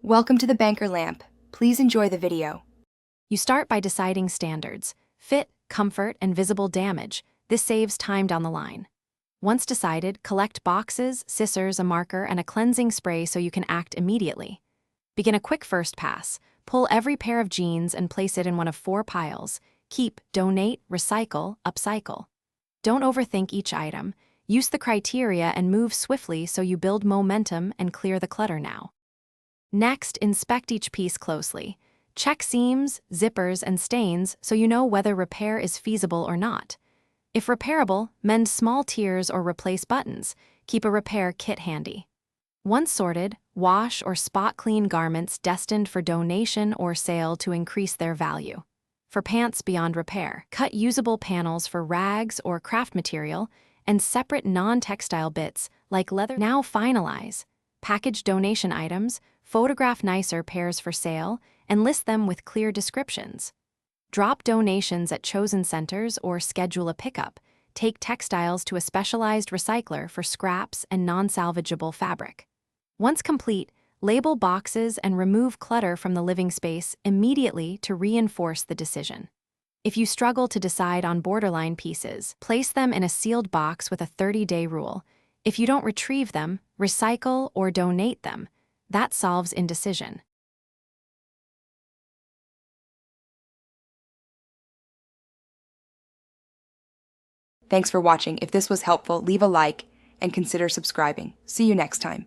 Welcome to the Banker Lamp. Please enjoy the video. You start by deciding standards: fit, comfort, and visible damage. This saves time down the line. Once decided, collect boxes, scissors, a marker, and a cleansing spray so you can act immediately. Begin a quick first pass. Pull every pair of jeans and place it in one of 4 piles. Keep, donate, recycle, upcycle. Don't overthink each item. Use the criteria and move swiftly so you build momentum and clear the clutter now. Next, inspect each piece closely. Check seams, zippers, and stains so you know whether repair is feasible or not. If repairable, mend small tears or replace buttons. Keep a repair kit handy. Once sorted, wash or spot clean garments destined for donation or sale to increase their value. For pants beyond repair, cut usable panels for rags or craft material and separate non-textile bits like leather. Now finalize. Package donation items, photograph nicer pairs for sale, and list them with clear descriptions. Drop donations at chosen centers or schedule a pickup. Take textiles to a specialized recycler for scraps and non-salvageable fabric. Once complete, label boxes and remove clutter from the living space immediately to reinforce the decision. If you struggle to decide on borderline pieces, place them in a sealed box with a 30-day rule. If you don't retrieve them, recycle or donate them. That solves indecision. Thanks for watching. If this was helpful, leave a like and consider subscribing. See you next time.